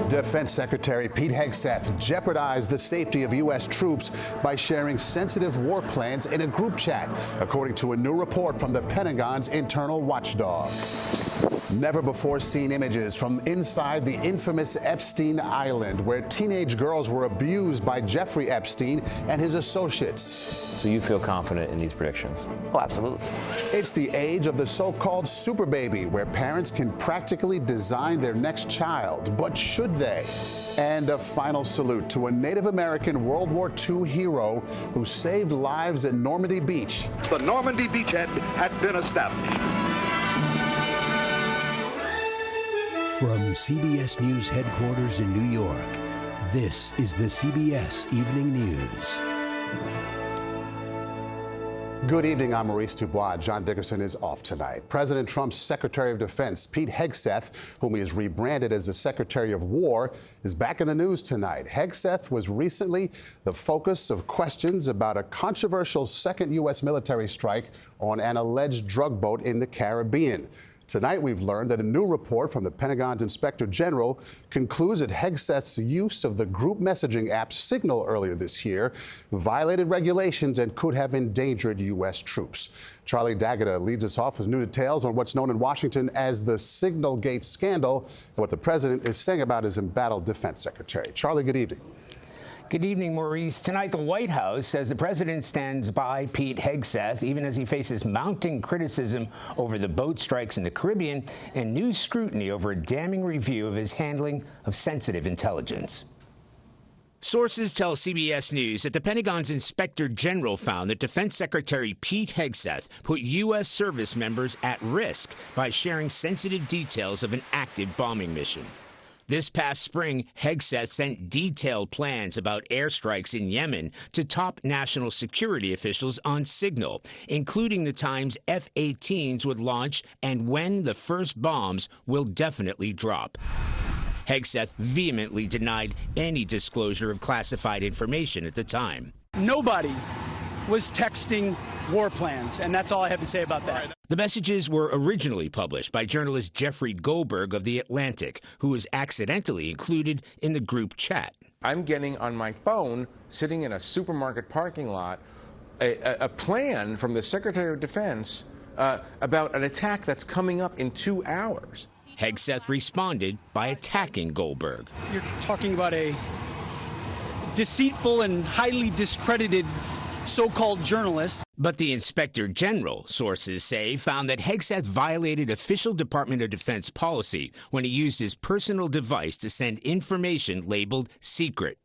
Defense Secretary Pete Hegseth jeopardized the safety of U.S. troops by sharing sensitive war plans in a group chat, according to a new report from the Pentagon's internal watchdog. Never before seen images from inside the infamous Epstein Island, where teenage girls were abused by Jeffrey Epstein and his associates. Do you feel confident in these predictions? Oh, absolutely. It's the age of the so-called super baby, where parents can practically design their next child. But should they? And a final salute to a Native American World War II hero who saved lives at Normandy Beach. The Normandy beachhead had been established. From CBS News headquarters in New York, this is the CBS Evening News. Good evening, I'm Maurice Dubois. John Dickerson is off tonight. President Trump's Secretary of Defense, Pete Hegseth, whom he has rebranded as the Secretary of War, is back in the news tonight. Hegseth was recently the focus of questions about a controversial second U.S. military strike on an alleged drug boat in the Caribbean. Tonight, we've learned that a new report from the Pentagon's Inspector General concludes that Hegseth's use of the group messaging app Signal earlier this year violated regulations and could have endangered U.S. troops. Charlie D'Agata leads us off with new details on what's known in Washington as the Signalgate scandal and what the president is saying about his embattled defense secretary. Charlie, good evening. Good evening, Maurice. Tonight, the White House says the president stands by Pete Hegseth, even as he faces mounting criticism over the boat strikes in the Caribbean and new scrutiny over a damning review of his handling of sensitive intelligence. Sources tell CBS News that the Pentagon's Inspector General found that Defense Secretary Pete Hegseth put U.S. service members at risk by sharing sensitive details of an active bombing mission. This past spring, Hegseth sent detailed plans about airstrikes in Yemen to top national security officials on Signal, including the times F-18s would launch and when the first bombs will definitely drop. Hegseth vehemently denied any disclosure of classified information at the time. Nobody was texting war plans, and that's all I have to say about that. The messages were originally published by journalist Jeffrey Goldberg of The Atlantic, who was accidentally included in the group chat. I'm getting on my phone, sitting in a supermarket parking lot, a plan from the Secretary of Defense about an attack that's coming up in 2 hours. Hegseth responded by attacking Goldberg. You're talking about a deceitful and highly discredited so-called journalist. But the Inspector General, sources say, found that Hegseth violated official Department of Defense policy when he used his personal device to send information labeled secret.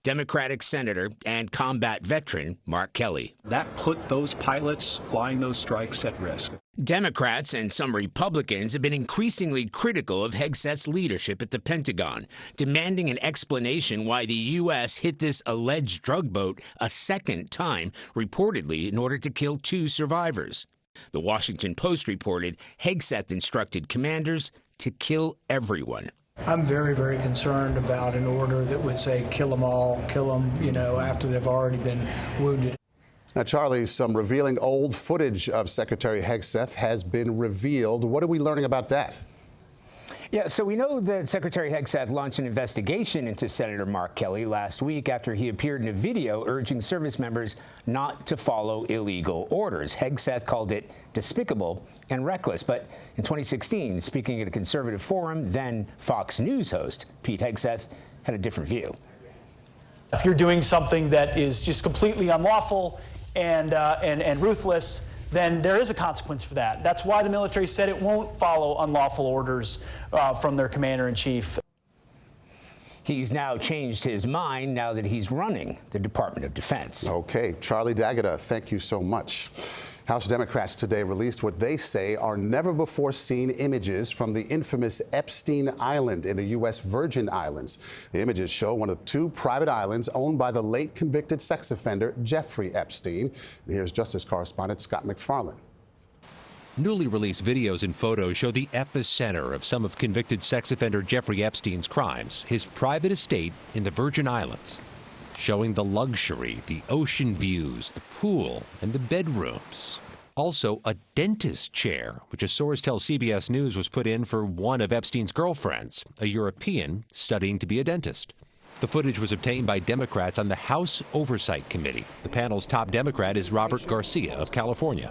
Democratic Senator and combat veteran Mark Kelly. That put those pilots flying those strikes at risk. Democrats and some Republicans have been increasingly critical of Hegseth's leadership at the Pentagon, demanding an explanation why the U.S. hit this alleged drug boat a second time, reportedly in order to kill 2 survivors. The Washington Post reported Hegseth instructed commanders to kill everyone. I'm very, very concerned about an order that would say kill them all, kill them, after they've already been wounded. Now, Charlie, some revealing old footage of Secretary Hegseth has been revealed. What are we learning about that? Yeah, so we know that Secretary Hegseth launched an investigation into Senator Mark Kelly last week after he appeared in a video urging service members not to follow illegal orders. Hegseth called it despicable and reckless. But in 2016, speaking at a conservative forum, then Fox News host Pete Hegseth had a different view. If you're doing something that is just completely unlawful and ruthless, then there is a consequence for that. That's why the military said it won't follow unlawful orders from their commander-in-chief. He's now changed his mind now that he's running the Department of Defense. Okay, Charlie D'Agata, thank you so much. House Democrats today released what they say are never-before-seen images from the infamous Epstein Island in the U.S. Virgin Islands. The images show one of 2 private islands owned by the late convicted sex offender Jeffrey Epstein. And here's Justice correspondent Scott McFarland. Newly released videos and photos show the epicenter of some of convicted sex offender Jeffrey Epstein's crimes, his private estate in the Virgin Islands, showing the luxury, the ocean views, the pool, and the bedrooms. Also, a dentist chair, which a source tells CBS News was put in for one of Epstein's girlfriends, a European studying to be a dentist. The footage was obtained by Democrats on the House Oversight Committee. The panel's top Democrat is Robert Garcia of California.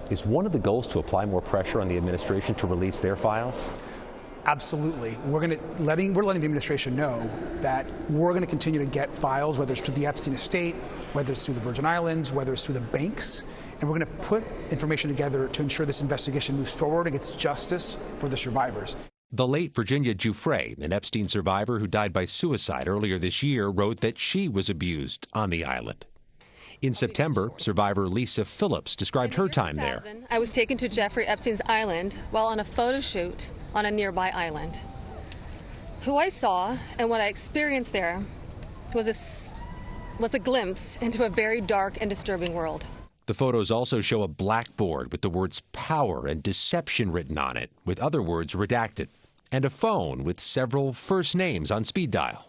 Is one of the goals to apply more pressure on the administration to release their files? Absolutely. We're letting the administration know that we're going to continue to get files, whether it's through the Epstein estate, whether it's through the Virgin Islands, whether it's through the banks, and we're going to put information together to ensure this investigation moves forward and gets justice for the survivors. The late Virginia Giuffre, an Epstein survivor who died by suicide earlier this year, wrote that she was abused on the island. In September, survivor Lisa Phillips described her time there. I was taken to Jeffrey Epstein's island while on a photo shoot on a nearby island. Who I saw and what I experienced there was a glimpse into a very dark and disturbing world. The photos also show a blackboard with the words power and deception written on it, with other words redacted, and a phone with several first names on speed dial.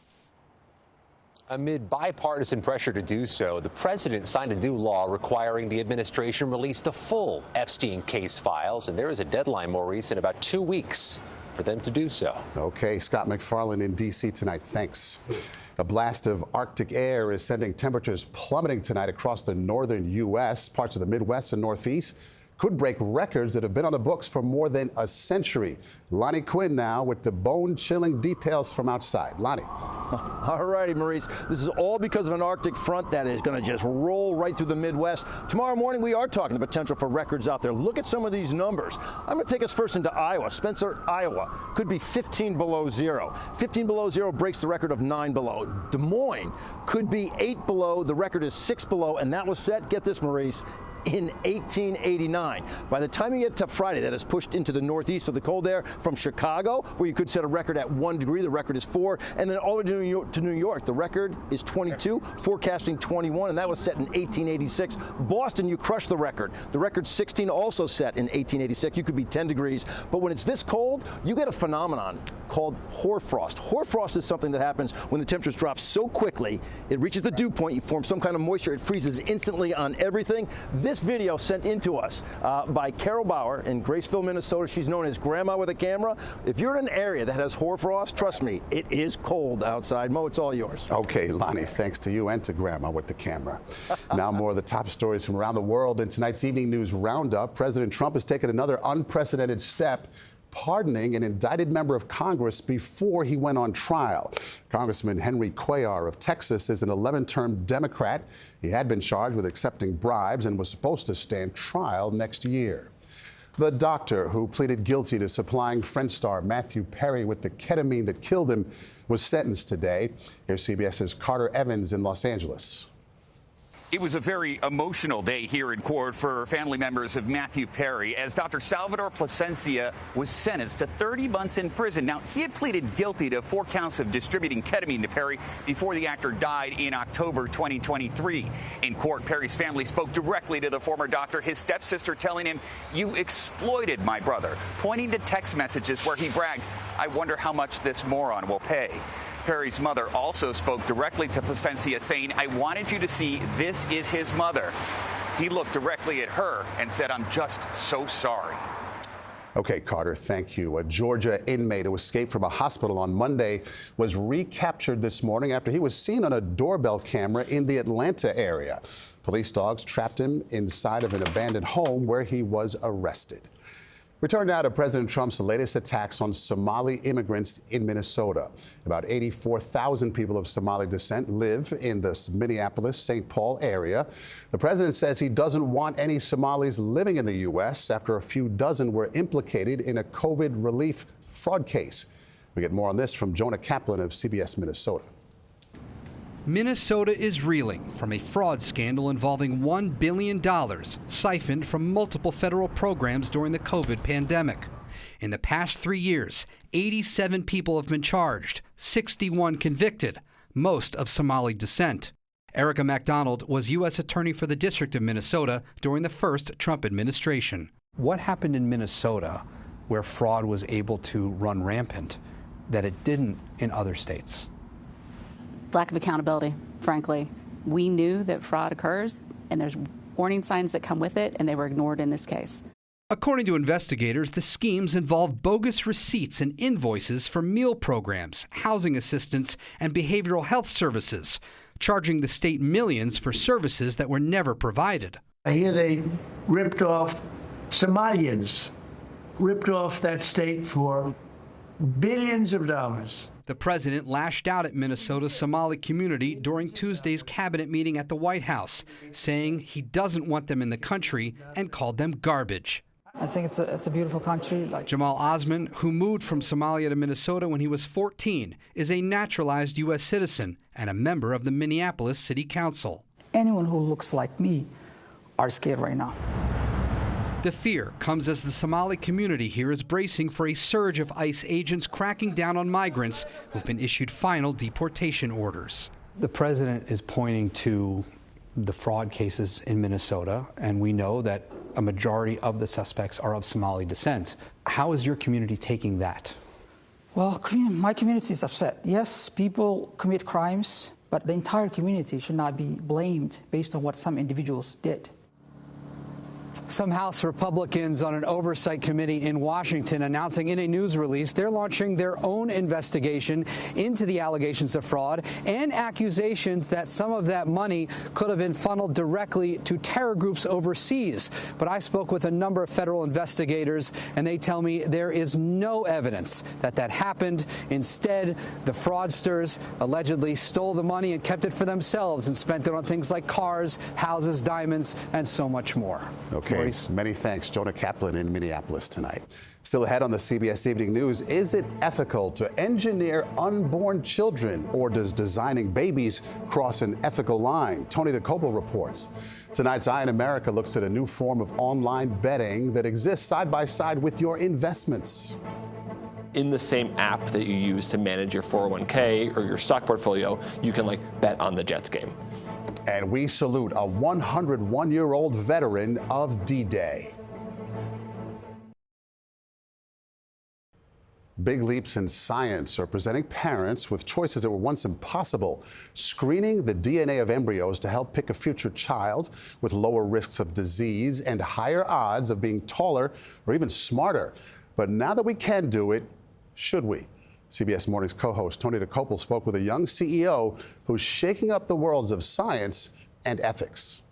Amid bipartisan pressure to do so, the president signed a new law requiring the administration release the full Epstein case files, and there is a deadline, Maurice, in about 2 weeks for them to do so. Okay, Scott McFarland in D.C. tonight. Thanks. A blast of Arctic air is sending temperatures plummeting tonight across the northern U.S. Parts of the Midwest and Northeast could break records that have been on the books for more than a century. Lonnie Quinn now with the bone-chilling details from outside. Lonnie. All righty, Maurice. This is all because of an Arctic front that is going to just roll right through the Midwest. Tomorrow morning, we are talking the potential for records out there. Look at some of these numbers. I'm going to take us first into Iowa. Spencer, Iowa could be 15 below zero. 15 below zero breaks the record of 9 below. Des Moines could be 8 below. The record is 6 below, and that was set, get this, Maurice, in 1889. By the time you get to Friday, that is pushed into the northeast of the cold air from Chicago, where you could set a record at 1 degree. The record is 4. And then all the way to New York, the record is 22, forecasting 21, and that was set in 1886. Boston, you crushed the record. The record's 16, also set in 1886. You could be 10 degrees. But when it's this cold, you get a phenomenon called hoarfrost. Hoarfrost is something that happens when the temperatures drop so quickly, it reaches the dew point, you form some kind of moisture, it freezes instantly on everything. This video sent in to us by Carol Bauer in Graceville, Minnesota. She's known as Grandma with a Camera. If you're in an area that has hoarfrost, trust me, it is cold outside. Mo, it's all yours. Okay, Lonnie, thanks to you and to Grandma with the camera. Now more of the top stories from around the world. In tonight's Evening News Roundup, President Trump has taken another unprecedented step, pardoning an indicted member of Congress before he went on trial. Congressman Henry Cuellar of Texas is an 11-term Democrat. He had been charged with accepting bribes and was supposed to stand trial next year. The doctor who pleaded guilty to supplying Friends star Matthew Perry with the ketamine that killed him was sentenced today. Here's CBS's Carter Evans in Los Angeles. It was a very emotional day here in court for family members of Matthew Perry as Dr. Salvador Plasencia was sentenced to 30 months in prison. Now, he had pleaded guilty to 4 counts of distributing ketamine to Perry before the actor died in October 2023. In court, Perry's family spoke directly to the former doctor, his stepsister telling him, "You exploited my brother," pointing to text messages where he bragged, "I wonder how much this moron will pay." Perry's mother also spoke directly to Plasencia, saying, "I wanted you to see this is his mother." He looked directly at her and said, "I'm just so sorry." Okay, Carter, thank you. A Georgia inmate who escaped from a hospital on Monday was recaptured this morning after he was seen on a doorbell camera in the Atlanta area. Police dogs trapped him inside of an abandoned home where he was arrested. Return now to President Trump's latest attacks on Somali immigrants in Minnesota. About 84,000 people of Somali descent live in the Minneapolis-St. Paul area. The president says he doesn't want any Somalis living in the U.S. after a few dozen were implicated in a COVID relief fraud case. We get more on this from Jonah Kaplan of CBS Minnesota. Minnesota is reeling from a fraud scandal involving $1 billion siphoned from multiple federal programs during the COVID pandemic. In the past 3 years, 87 people have been charged, 61 convicted, most of Somali descent. Erica MacDonald was U.S. Attorney for the District of Minnesota during the first Trump administration. What happened in Minnesota where fraud was able to run rampant that it didn't in other states? Lack of accountability, frankly. We knew that fraud occurs, and there's warning signs that come with it, and they were ignored in this case. According to investigators, the schemes involved bogus receipts and invoices for meal programs, housing assistance, and behavioral health services, charging the state millions for services that were never provided. I hear they ripped off Somalians, ripped off that state for billions of dollars. The president lashed out at Minnesota's Somali community during Tuesday's cabinet meeting at the White House, saying he doesn't want them in the country and called them garbage. I think it's a beautiful country. Jamal Osman, who moved from Somalia to Minnesota when he was 14, is a naturalized U.S. citizen and a member of the Minneapolis City Council. Anyone who looks like me are scared right now. The fear comes as the Somali community here is bracing for a surge of ICE agents cracking down on migrants who've been issued final deportation orders. The president is pointing to the fraud cases in Minnesota, and we know that a majority of the suspects are of Somali descent. How is your community taking that? Well, my community is upset. Yes, people commit crimes, but the entire community should not be blamed based on what some individuals did. Some House Republicans on an oversight committee in Washington announcing in a news release they're launching their own investigation into the allegations of fraud and accusations that some of that money could have been funneled directly to terror groups overseas. But I spoke with a number of federal investigators, and they tell me there is no evidence that that happened. Instead, the fraudsters allegedly stole the money and kept it for themselves and spent it on things like cars, houses, diamonds, and so much more. Okay, Maurice? Many thanks. Jonah Kaplan in Minneapolis tonight. Still ahead on the CBS Evening News, is it ethical to engineer unborn children, or does designing babies cross an ethical line? Tony DeCobo reports. Tonight's Eye in America looks at a new form of online betting that exists side by side with your investments. In the same app that you use to manage your 401k or your stock portfolio, you can bet on the Jets game. And we salute a 101-year-old veteran of D-Day. Big leaps in science are presenting parents with choices that were once impossible. Screening the DNA of embryos to help pick a future child with lower risks of disease and higher odds of being taller or even smarter. But now that we can do it, should we? CBS Morning's co-host Tony DeCobo spoke with a young CEO who's shaking up the worlds of science and ethics.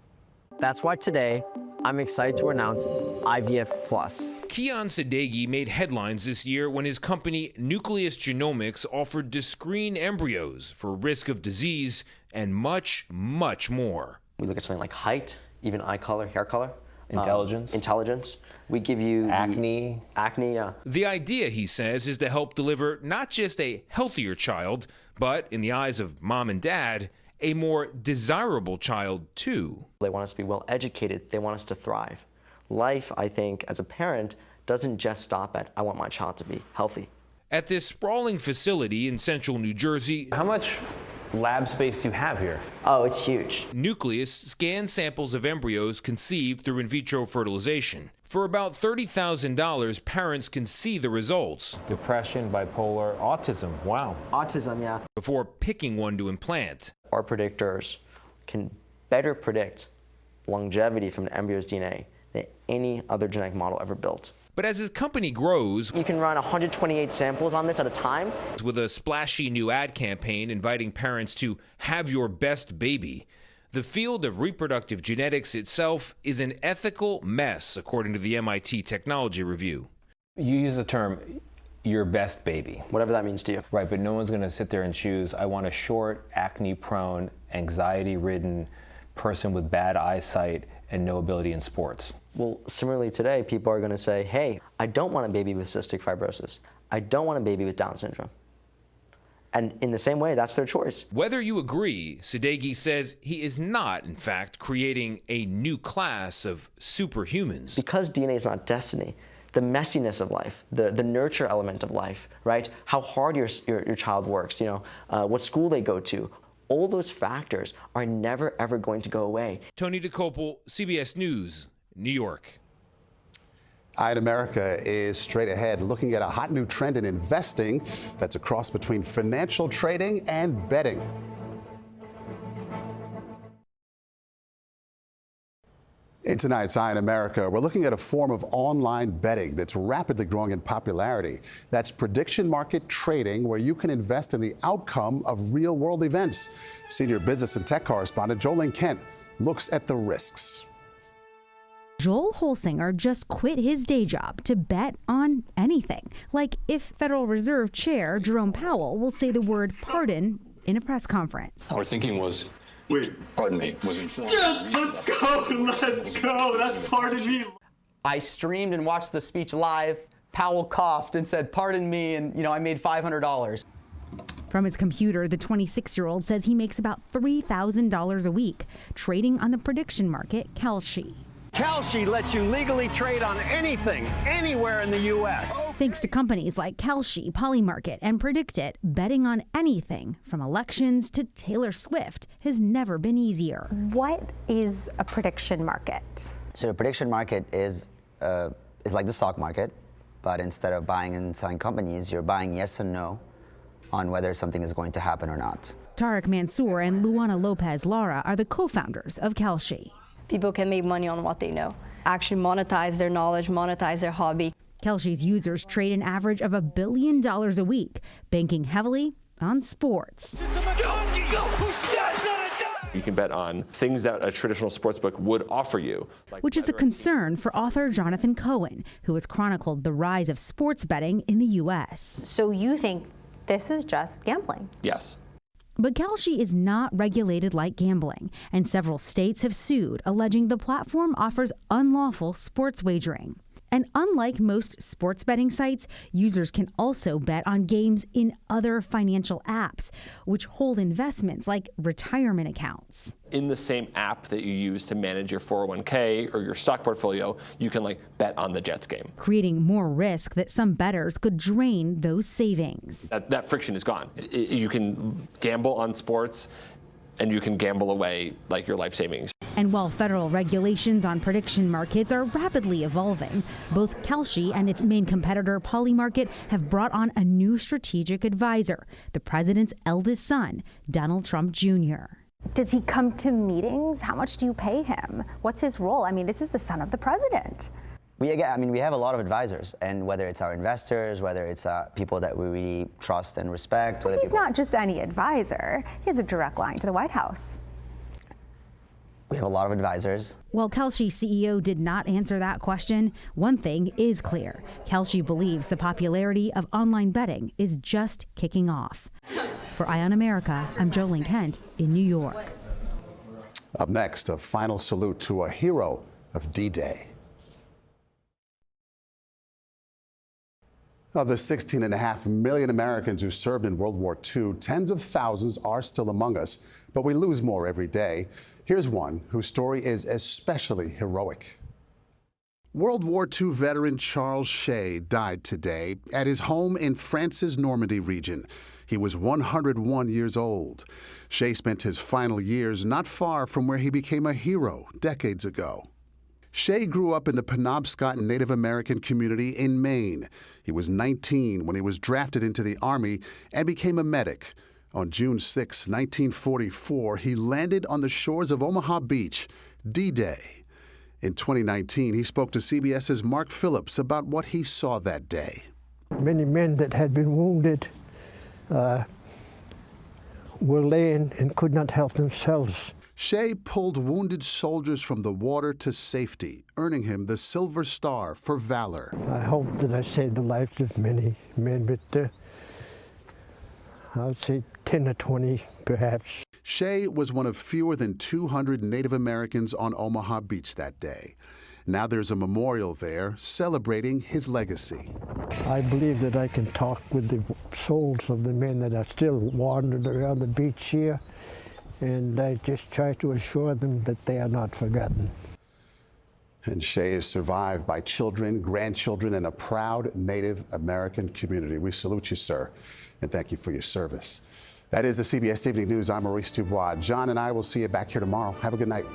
That's why today I'm excited to announce IVF Plus. Kian Sadeghi made headlines this year when his company Nucleus Genomics offered to screen embryos for risk of disease and much, much more. We look at something like height, even eye color, hair color. Intelligence. We give you Acne. Yeah. The idea, he says, is to help deliver not just a healthier child, but in the eyes of mom and dad, a more desirable child too. They want us to be well educated. They want us to thrive. Life, I think, as a parent, doesn't just stop at, I want my child to be healthy. At this sprawling facility in central New Jersey, how much lab space do you have here? Oh, it's huge. Nucleus scans samples of embryos conceived through in vitro fertilization. For about $30,000, parents can see the results. Depression, bipolar, autism. Wow. Autism, yeah. Before picking one to implant. Our predictors can better predict longevity from the embryo's DNA than any other genetic model ever built. But as his company grows, you can run 128 samples on this at a time. With a splashy new ad campaign inviting parents to have your best baby, the field of reproductive genetics itself is an ethical mess, according to the MIT Technology Review. You use the term your best baby. Whatever that means to you. Right, but no one's going to sit there and choose, I want a short, acne-prone, anxiety-ridden person with bad eyesight and no ability in sports. Well, similarly today, people are going to say, hey, I don't want a baby with cystic fibrosis. I don't want a baby with Down syndrome. And in the same way, that's their choice. Whether you agree, Sadeghi says he is not, in fact, creating a new class of superhumans. Because DNA is not destiny, the messiness of life, the nurture element of life, right? How hard your child works, what school they go to, all those factors are never, ever going to go away. Tony DeCobo, CBS News, New York. Eye in America is straight ahead, looking at a hot new trend in investing that's a cross between financial trading and betting. In tonight's Eye on America, we're looking at a form of online betting that's rapidly growing in popularity. That's prediction market trading, where you can invest in the outcome of real-world events. Senior business and tech correspondent Jolene Kent looks at the risks. Joel Holsinger just quit his day job to bet on anything, like if Federal Reserve Chair Jerome Powell will say the word pardon in a press conference. Our thinking was, pardon me, was informed. Yes, let's go, that's pardon me. I streamed and watched the speech live. Powell coughed and said, pardon me, and I made $500. From his computer, the 26-year-old says he makes about $3,000 a week trading on the prediction market Kalshi. Kalshi lets you legally trade on anything, anywhere in the U.S. Thanks to companies like Kalshi, Polymarket, and PredictIt, betting on anything from elections to Taylor Swift has never been easier. What is a prediction market? So a prediction market is like the stock market, but instead of buying and selling companies, you're buying yes or no on whether something is going to happen or not. Tarek Mansour and Luana Lopez Lara are the co-founders of Kalshi. People can make money on what they know, actually monetize their knowledge, monetize their hobby. Kalshi's users trade an average of $1 billion a week, banking heavily on sports. You can bet on things that a traditional sportsbook would offer you. Which is a concern for author Jonathan Cohen, who has chronicled the rise of sports betting in the U.S. So you think this is just gambling? Yes. But Kalshi is not regulated like gambling, and several states have sued, alleging the platform offers unlawful sports wagering. And unlike most sports betting sites, users can also bet on games in other financial apps, which hold investments like retirement accounts. In the same app that you use to manage your 401k or your stock portfolio, you can bet on the Jets game. Creating more risk that some bettors could drain those savings. That friction is gone. You can gamble on sports, and you can gamble away your life savings. And while federal regulations on prediction markets are rapidly evolving, both Kalshi and its main competitor Polymarket have brought on a new strategic advisor, the president's eldest son, Donald Trump Jr. Does he come to meetings? How much do you pay him? What's his role? I mean, this is the son of the president. We have a lot of advisors, and whether it's our investors, whether it's people that we really trust and respect. But he's not just any advisor. He has a direct line to the White House. We have a lot of advisors. While Kalshi CEO did not answer that question, one thing is clear. Kalshi believes the popularity of online betting is just kicking off. For Eye on America, I'm Jolene Kent in New York. Up next, a final salute to a hero of D-Day. Of the 16.5 million Americans who served in World War II, tens of thousands are still among us, but we lose more every day. Here's one whose story is especially heroic. World War II veteran Charles Shea died today at his home in France's Normandy region. He was 101 years old. Shea spent his final years not far from where he became a hero decades ago. Shea grew up in the Penobscot Native American community in Maine. He was 19 when he was drafted into the Army and became a medic. On June 6, 1944, he landed on the shores of Omaha Beach, D-Day. In 2019, he spoke to CBS's Mark Phillips about what he saw that day. Many men that had been wounded were laying and could not help themselves. Shea pulled wounded soldiers from the water to safety, earning him the Silver Star for valor. I hope that I saved the lives of many men, but I would say 10 or 20, perhaps. Shea was one of fewer than 200 Native Americans on Omaha Beach that day. Now there's a memorial there celebrating his legacy. I believe that I can talk with the souls of the men that are still wandering around the beach here, and I just try to assure them that they are not forgotten. And Shea is survived by children, grandchildren, and a proud Native American community. We salute you, sir, and thank you for your service. That is the CBS Evening News. I'm Maurice Dubois. John and I will see you back here tomorrow. Have a good night.